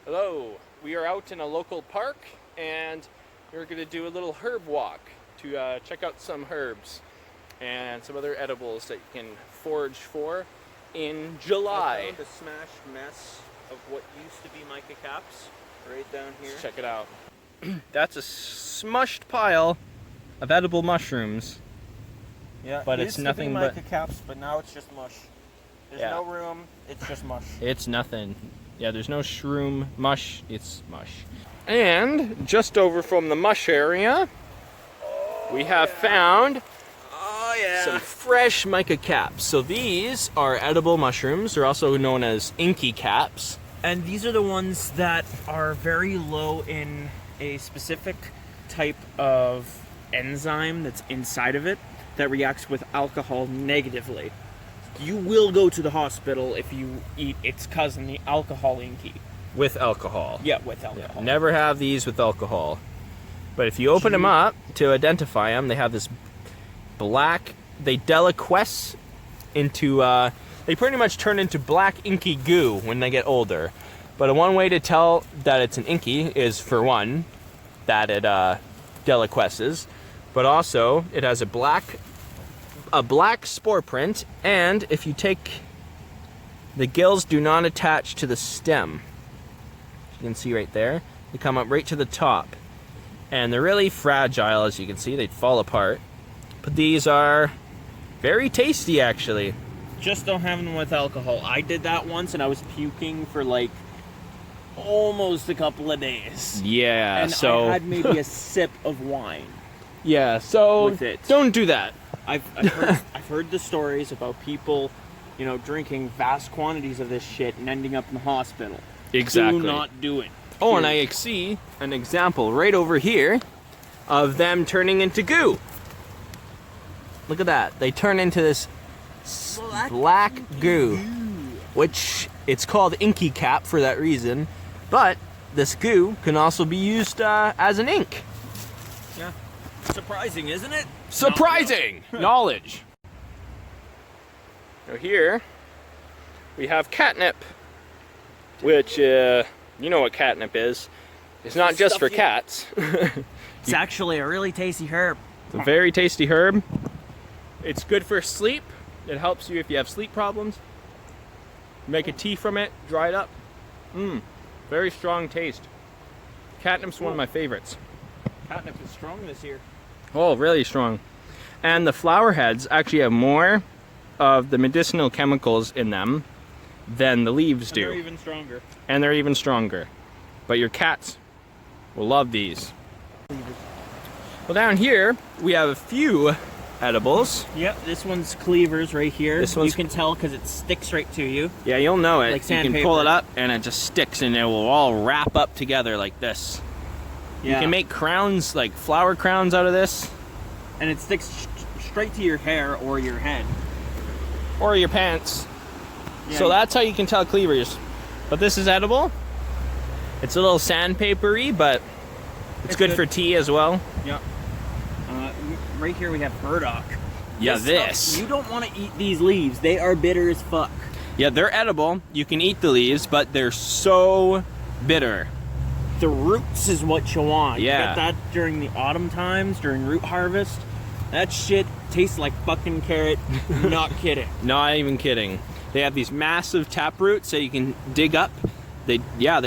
Hello, we are out in a local park and we're going to do a little herb walk to check out some herbs and some other edibles that you can forage for in July. I found a smashed mess of what used to be Mica Caps right down here. Let's check it out. That's a smushed pile of edible mushrooms. Yeah, but it it's used nothing to be but Mica Caps, but now it's just mush. There's no room, it's just mush. It's nothing. Yeah, there's no shroom mush, it's mush. And just over from the mush area, we have found some fresh Mica Caps. So these are edible mushrooms. They're also known as Inky Caps. And these are the ones that are very low in a specific type of enzyme that's inside of it that reacts with alcohol negatively. You will go to the hospital if you eat its cousin, the alcohol inky. With alcohol. Yeah, with alcohol. Yeah, never have these with alcohol. But if you open them up to identify them, they have this black, they deliquesce into, they pretty much turn into black inky goo when they get older. But one way to tell that it's an inky is, for one, that it deliquesces, but also it has a black spore print, and if you take, the gills do not attach to the stem. You can see right there, they come up right to the top, and they're really fragile. As you can see, they'd fall apart, but these are very tasty actually. Just don't have them with alcohol. I did that once and I was puking for like almost a couple of days. Yeah, and so I had maybe a sip of wine. Yeah, so with it. Don't do that. I've heard the stories about people, you know, drinking vast quantities of this shit and ending up in the hospital. Exactly. Do not do it. Oh, and I see an example right over here of them turning into goo. Look at that. They turn into this black goo, which it's called Inky Cap for that reason. But this goo can also be used as an ink. Yeah. Surprising, isn't it? Surprising knowledge. Now here we have catnip, which you know what catnip is. It's not just for cats. It's actually a really tasty herb. It's a very tasty herb. It's good for sleep. It helps you if you have sleep problems. Make a tea from it, dry it up. Very strong taste. Catnip's one of my favorites. Catnip is strong this year. Oh, really strong. And the flower heads actually have more of the medicinal chemicals in them than the leaves do. They're even stronger. And they're even stronger. But your cats will love these. Well, down here we have a few edibles. Yep, this one's cleavers right here. You can tell because it sticks right to you. Yeah, you'll know it. Like you sandpaper. can pull it up and it just sticks and it will all wrap up together like this. Yeah. You can make crowns, like flower crowns out of this. And it sticks straight to your hair or your head. Or your pants. Yeah, So that's how you can tell cleavers. But this is edible. It's a little sandpapery, but it's good for tea as well. Yep. Right here we have burdock. Yeah, You don't want to eat these leaves. They are bitter as fuck. Yeah, they're edible. You can eat the leaves, but they're so bitter. The roots is what you want. Yeah. You get that during the autumn times, during root harvest. That shit tastes like fucking carrot. Not kidding. Not even kidding. They have these massive tap roots that you can dig up. They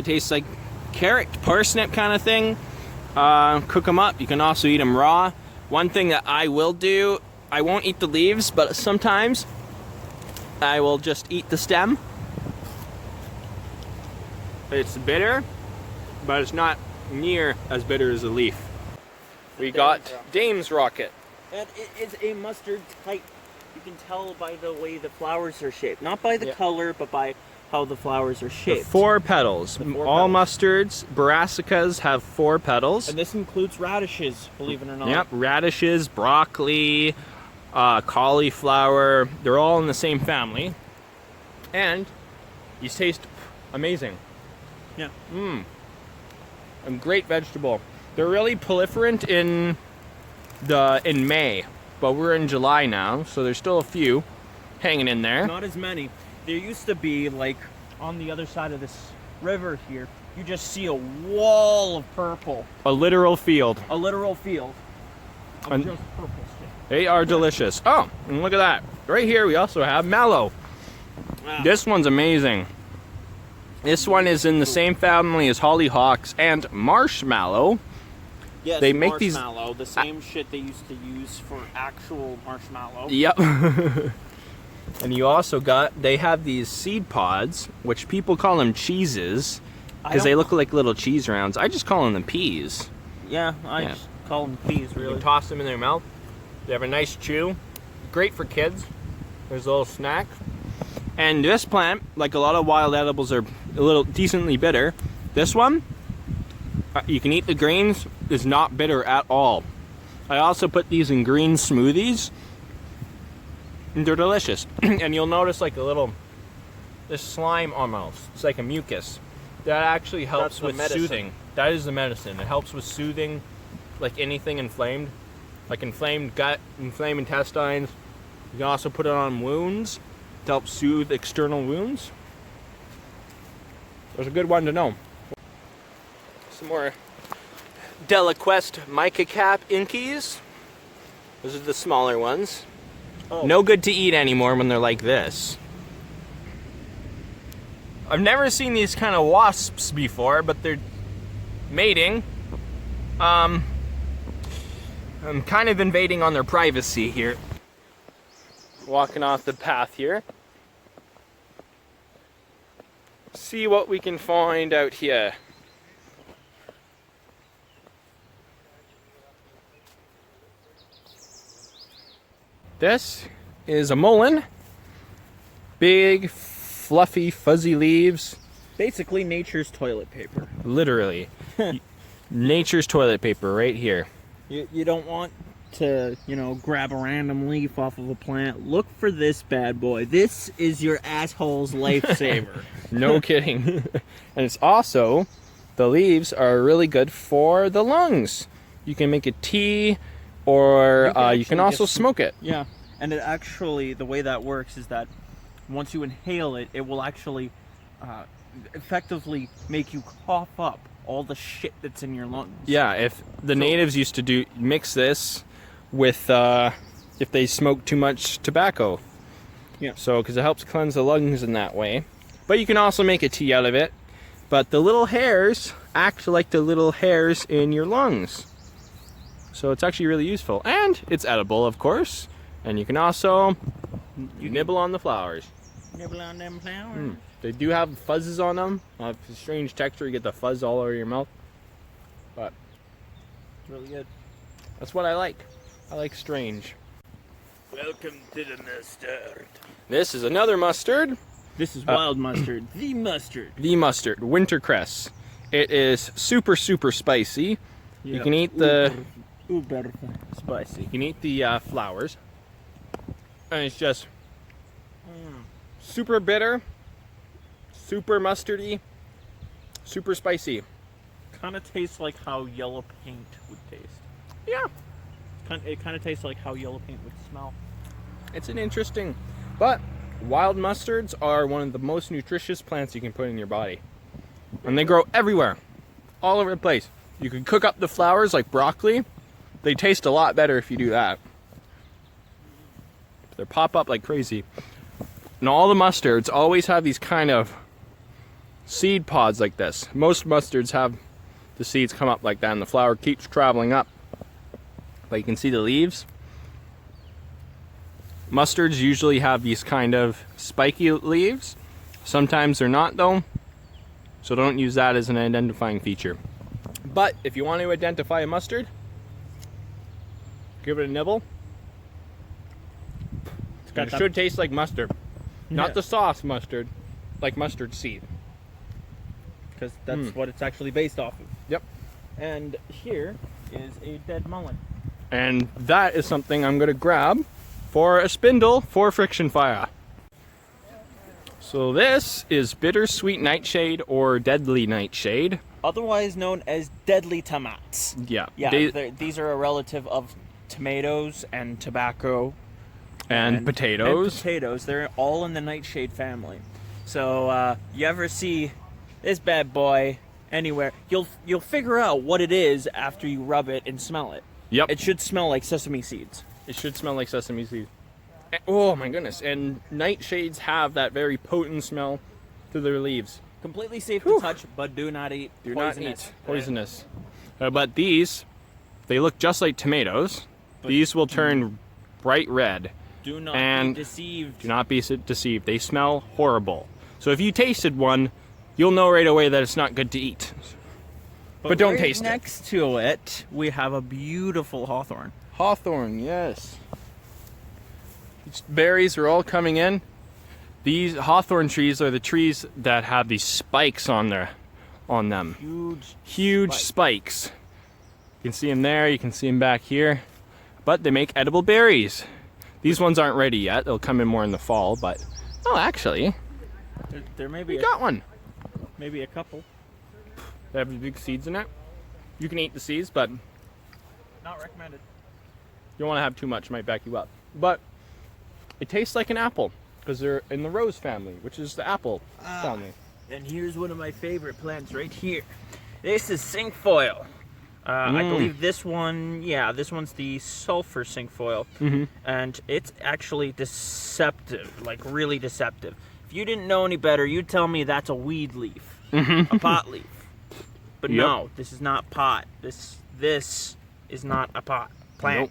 taste like carrot, parsnip kind of thing. Cook them up. You can also eat them raw. One thing that I will do, I won't eat the leaves, but sometimes I will just eat the stem. It's bitter, but it's not near as bitter as a leaf. We got Dame's Rocket. And it is a mustard type. You can tell by the way the flowers are shaped. Not by the color, but by how the flowers are shaped. The four petals. All mustards, brassicas have 4 petals. And this includes radishes, believe it or not. Yep, radishes, broccoli, cauliflower. They're all in the same family. And these taste amazing. Yeah. A great vegetable. They're really proliferant in May, but we're in July now, so there's still a few hanging in there. Not as many. There used to be, like, on the other side of this river here, you just see a wall of purple. A literal field. A literal field of And- just purple shit. They are delicious. Oh, and look at that. Right here we also have mallow. Wow. This one's amazing. This one is in the same family as hollyhocks and marshmallow. Yes, they make these- marshmallow, the same shit they used to use for actual marshmallow. Yep. And you also they have these seed pods, which people call them cheeses, because they look like little cheese rounds. I just call them peas. Yeah, I Yeah. just call them peas, You really. can toss them in their mouth. They have a nice chew. Great for kids. There's a little snack. And this plant, like a lot of wild edibles, are a little decently bitter. This one, you can eat the greens, is not bitter at all. I also put these in green smoothies, and they're delicious. And you'll notice like this slime almost. It's like a mucus. That actually helps That's the with medicine. soothing. That is the medicine. It helps with soothing, like anything inflamed. Like inflamed gut, inflamed intestines. You can also put it on wounds to help soothe external wounds. There's a good one to know. Some more Delaquest mica cap inkies. Those are the smaller ones. Oh. No good to eat anymore when they're like this. I've never seen these kind of wasps before, but they're mating. I'm kind of invading on their privacy here. Walking off the path here. See what we can find out here. This is a mullein. Big, fluffy, fuzzy leaves. Basically nature's toilet paper. Literally. Nature's toilet paper right here. You don't want to, grab a random leaf off of a plant. Look for this bad boy. This is your asshole's lifesaver. No kidding. And it's also, the leaves are really good for the lungs. You can make a tea, or you can actually also just- smoke it. Yeah, and it actually, the way that works is that once you inhale it, it will actually effectively make you cough up all the shit that's in your lungs. Yeah, if the natives used to mix this with if they smoked too much tobacco. Yeah. So, because it helps cleanse the lungs in that way. But you can also make a tea out of it. But the little hairs act like the little hairs in your lungs. So it's actually really useful. And it's edible, of course. And you can also nibble on the flowers. Nibble on them flowers. They do have fuzzes on them. It's a strange texture. You get the fuzz all over your mouth. But It's really good. that's what I like. I like strange. Welcome to the mustard. This is another mustard. This is wild mustard. The mustard. The mustard, wintercress. It is super, super spicy. You can eat the uber spicy. you can eat the flowers, and it's just super bitter, super mustardy, super spicy. Kind of tastes like how yellow paint would taste. Yeah, It kind of tastes like how yellow paint would smell. it's an interesting. But wild mustards are one of the most nutritious plants you can put in your body, and they grow everywhere, all over the place. You can cook up the flowers like broccoli. They taste a lot better if you do that. They pop up like crazy. And all the mustards always have these kind of seed pods like this. Most mustards have the seeds come up like that and the flower keeps traveling up. But you can see the leaves. Mustards usually have these kind of spiky leaves. Sometimes they're not though. So don't use that as an identifying feature. But if you want to identify a mustard, give it a nibble. It should taste like mustard. Not the sauce mustard, like mustard seed. Because that's what it's actually based off of. Yep. And here is a dead mullein. And that is something I'm going to grab for a spindle for friction fire. So this is bittersweet nightshade or deadly nightshade. Otherwise known as deadly tomats. Yeah. Yeah, these are a relative of tomatoes and tobacco. And potatoes. And potatoes. They're all in the nightshade family. So, you ever see This bad boy, anywhere, you'll figure out what it is after you rub it and smell it. Yep. It should smell like sesame seeds. It should smell like sesame seeds. Oh my goodness. And nightshades have that very potent smell to their leaves. Completely safe to touch, but do not eat. Do not eat. Poisonous. But these, they look just like tomatoes. But these will turn bright red. Do not and be deceived. Do not be deceived. They smell horrible. So if you tasted one, you'll know right away that it's not good to eat. But don't taste it. Next to it, we have a beautiful hawthorn. Hawthorn, yes. Its berries are all coming in. These hawthorn trees are the trees that have these spikes on them. Huge spikes. You can see them there, you can see them back here. But they make edible berries. These ones aren't ready yet. They'll come in more in the fall, but... Oh, actually. There may be got one. Maybe a couple. They have the big seeds in it. You can eat the seeds, but... Not recommended. You don't want to have too much, it might back you up. But it tastes like an apple, because they're in the rose family, which is the apple family. And here's one of my favorite plants right here. This is cinquefoil. I believe this one, this one's the sulfur cinquefoil. And it's actually deceptive, like really deceptive. If you didn't know any better, you'd tell me that's a weed leaf, a pot leaf. But no, this is not pot. This is not a pot plant. Nope.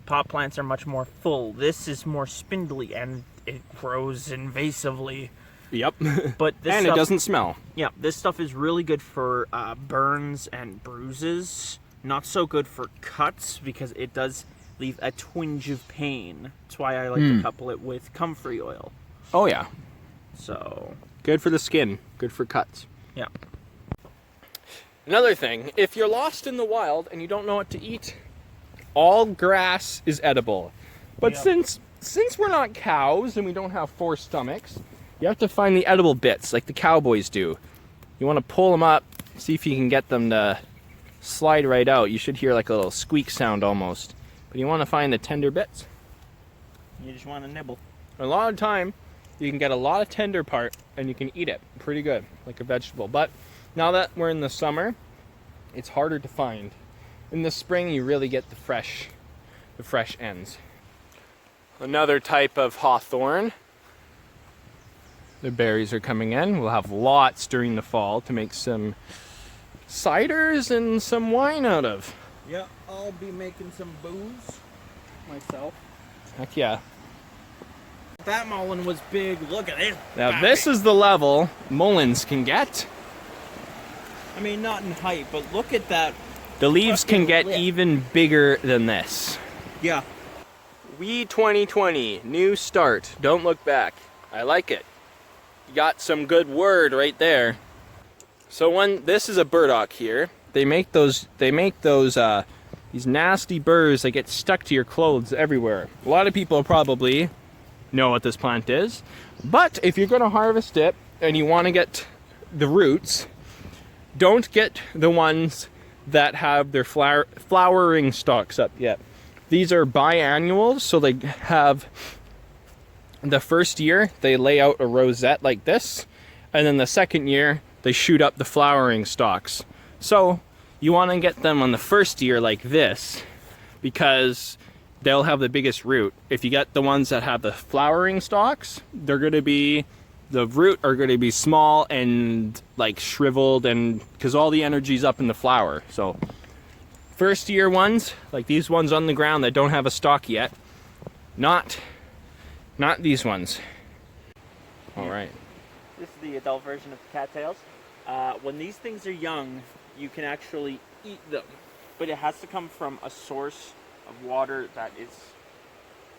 Pot plants are much more full. This is more spindly and it grows invasively. Yep. But this and stuff, it doesn't smell. Yeah, this stuff is really good for burns and bruises. Not so good for cuts because it does leave a twinge of pain. That's why I like to couple it with comfrey oil. Oh yeah. So good for the skin. Good for cuts. Yeah. Another thing, if you're lost in the wild and you don't know what to eat, all grass is edible. But since we're not cows and we don't have 4 stomachs, you have to find the edible bits like the cowboys do. You want to pull them up, see if you can get them to slide right out. You should hear like a little squeak sound almost. But you want to find the tender bits. You just want to nibble. A lot of time, you can get a lot of tender part and you can eat it pretty good, like a vegetable. But now that we're in the summer, it's harder to find. In the spring, you really get the fresh ends. Another type of hawthorn. The berries are coming in. We'll have lots during the fall to make some ciders and some wine out of. Yeah, I'll be making some booze myself. Heck yeah. That mullein was big. Look at it. Now this is the level mulleins can get. I mean, not in height, but look at that. The leaves can get even bigger than this. Yeah. We 2020, new start. Don't look back. I like it. You got some good word right there. So this is a burdock here. They make those these nasty burrs that get stuck to your clothes everywhere. A lot of people probably know what this plant is, but if you're going to harvest it and you want to get the roots, don't get the ones that have their flowering stalks up yet. These are biannuals, so they have the first year they lay out a rosette like this, and then the second year they shoot up the flowering stalks. So you want to get them on the first year like this because they'll have the biggest root. If you get the ones that have the flowering stalks, the root are going to be small and like shriveled, and because all the energy's up in the flower. So first year ones, like these ones on the ground that don't have a stalk yet, not these ones. All right. This is the adult version of the cattails. When these things are young, you can actually eat them, but it has to come from a source of water that is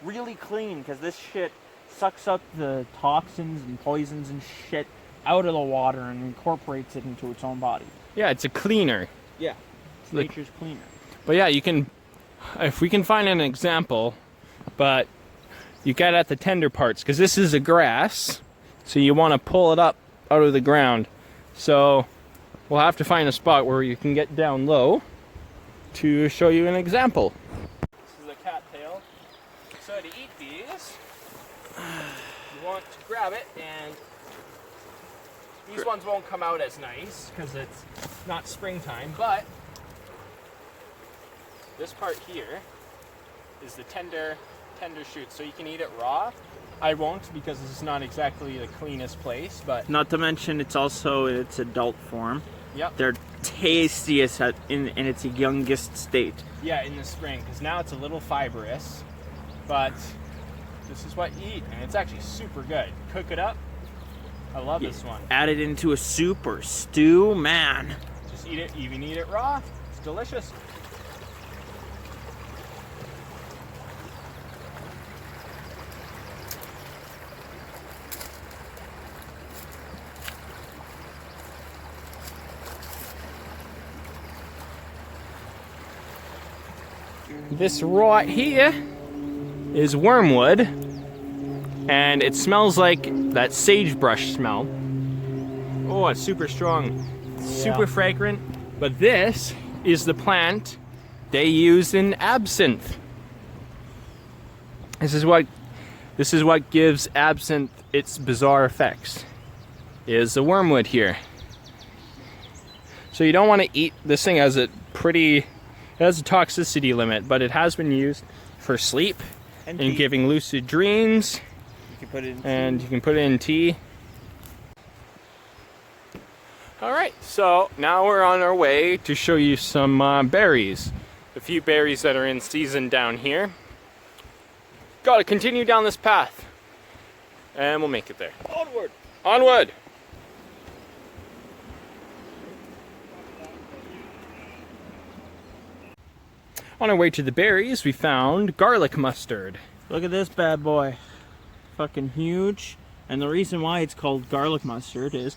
really clean, because this shit sucks up the toxins and poisons and shit out of the water and incorporates it into its own body. Yeah, it's a cleaner. Yeah, it's nature's cleaner. But yeah, you can, if we can find an example, but you get at the tender parts, because this is a grass, so you want to pull it up out of the ground. So we'll have to find a spot where you can get down low to show you an example. This is a cattail. So to eat these, you want to grab it and These ones won't come out as nice because it's not springtime, but this part here is the tender shoot, so you can eat it raw. I won't because this is not exactly the cleanest place, but Not to mention, it's also in its adult form. yep. They're tastiest in its youngest state. Yeah, in the spring, because now it's a little fibrous, but this is what you eat, and it's actually super good. Cook it up. I love this one. Add it into a soup or stew, man. Just eat it, even eat it raw. It's delicious. This right here is wormwood, and it smells like that sagebrush smell. Oh, it's super strong, super fragrant. But this is the plant they use in absinthe. This is what gives absinthe its bizarre effects. Is the wormwood here. So you don't want to eat this thing as a pretty. It has a toxicity limit, but it has been used for sleep and giving lucid dreams. You can put it in and you can put it in tea. All right, so now we're on our way to show you some berries. A few berries that are in season down here. Gotta continue down this path, and we'll make it there. Onward! Onward! On our way to the berries, we found garlic mustard. Look at this bad boy. Fucking huge. And the reason why it's called garlic mustard is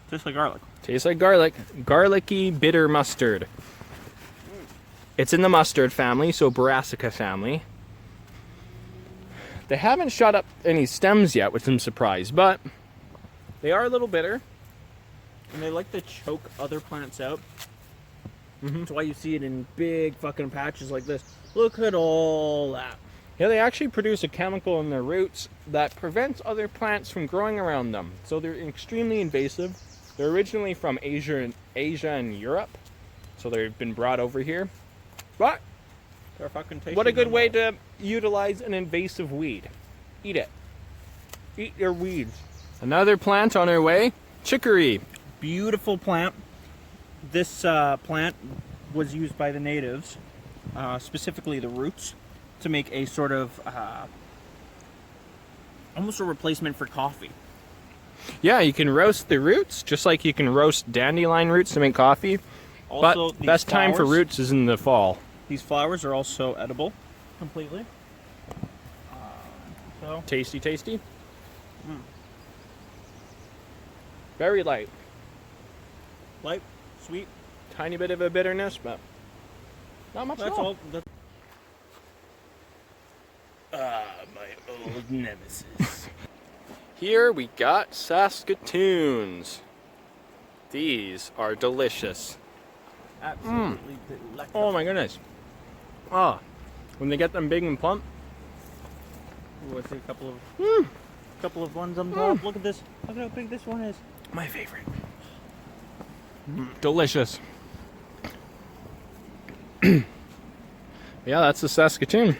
tastes like garlic. Tastes like garlic. Garlicky bitter mustard. It's in the mustard family, so Brassica family. They haven't shot up any stems yet, which I'm surprised, but they are a little bitter. And they like to choke other plants out. That's why you see it in big fucking patches like this. Look at all that. Yeah, they actually produce a chemical in their roots that prevents other plants from growing around them. So they're extremely invasive. They're originally from Asia and Europe, so they've been brought over here. But They're fucking tasty. what a good way to utilize an invasive weed. Eat it. Eat your weeds. Another plant on our way, chicory. Beautiful plant. This plant was used by the natives, specifically the roots, to make a sort of almost a replacement for coffee. Yeah, you can roast the roots, just like you can roast dandelion roots to make coffee. Also, But best time for roots is in the fall. These flowers are also edible, completely. So Tasty, tasty. Very light. light, sweet. Tiny bit of a bitterness, but not much That's at all. all. My old nemesis. Here we got Saskatoons. These are delicious. Absolutely delectable. Oh my goodness. Oh, when they get them big and plump. Ooh, I see a couple of ones on top. Look at this. Look at how big this one is. My favorite. Delicious. Yeah, that's the Saskatoon.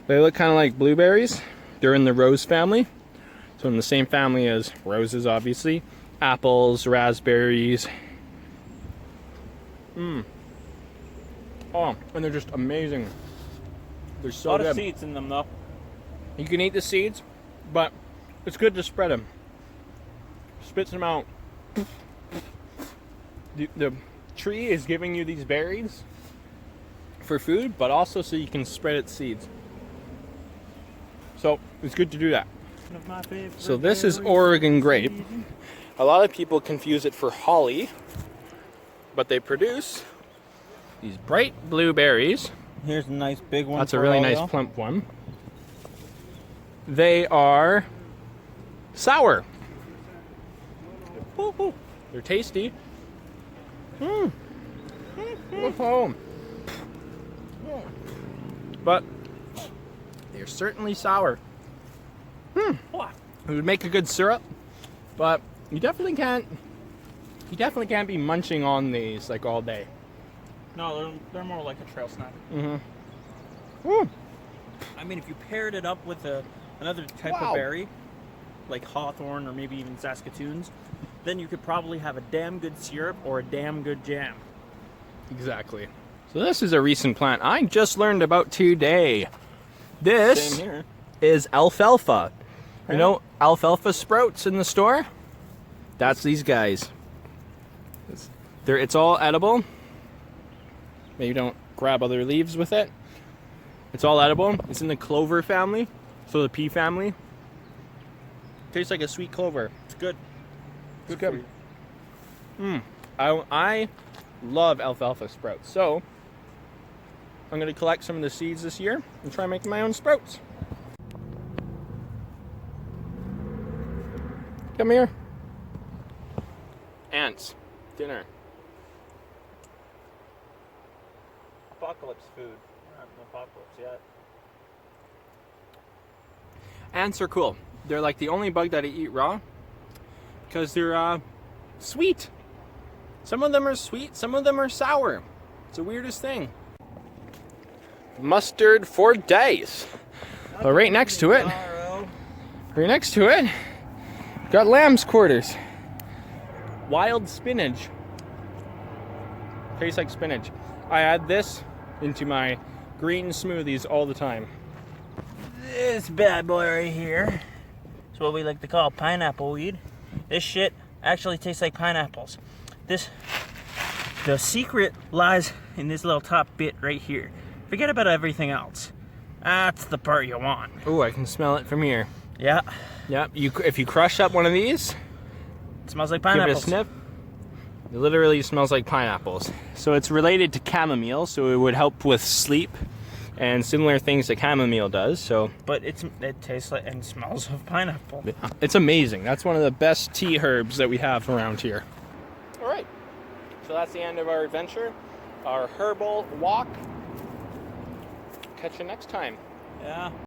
They look kind of like blueberries. They're in the rose family. So in the same family as roses, obviously. Apples, raspberries. Oh, and they're just amazing. They're so A lot good. of seeds in them, though. You can eat the seeds, but it's good to spread them. Spits them out. The tree is giving you these berries for food, but also so you can spread its seeds. So it's good to do that. One of my favorite So this is berries. Oregon grape. A lot of people confuse it for holly, but they produce these bright blue berries. Here's a nice big one. That's a for really all nice y'all. plump one. They are sour. Woo-hoo. They're tasty. Oh. But they're certainly sour. Oh, It would make a good syrup, but You definitely can't be munching on these like all day. No, they're more like a trail snack. Mm-hmm. Woo. I mean, if you paired it up with another type Wow. of berry, like hawthorn or maybe even Saskatoons, then you could probably have a damn good syrup or a damn good jam. Exactly. So this is a recent plant I just learned about today. This Same here. is alfalfa. You Yeah. know alfalfa sprouts in the store? That's these guys. It's all edible. Maybe don't grab other leaves with it. It's all edible. It's in the clover family, so the pea family. Tastes like a sweet clover. It's good. It's for good. you. I love alfalfa sprouts, so I'm going to collect some of the seeds this year and try making my own sprouts. Come here. Ants. Dinner. Apocalypse food. We're not in apocalypse yet. Ants are cool. They're like the only bug that I eat raw because they're sweet. Some of them are sweet, some of them are sour. It's the weirdest thing. Mustard for days. But right next to it, got lamb's quarters. Wild spinach. Tastes like spinach. I add this into my green smoothies all the time. This bad boy right here is what we like to call pineapple weed. This shit actually tastes like pineapples. The secret lies in this little top bit right here. Forget about everything else. That's the part you want. Oh, I can smell it from here. Yeah, Yep. If you crush up one of these, it smells like give it a pineapples. sniff. It literally smells like pineapples. So it's related to chamomile, so it would help with sleep and similar things that chamomile does. So But it tastes like and smells of pineapple. it's amazing. That's one of the best tea herbs that we have around here. All right. So that's the end of our adventure, our herbal walk. Catch you next time. Yeah.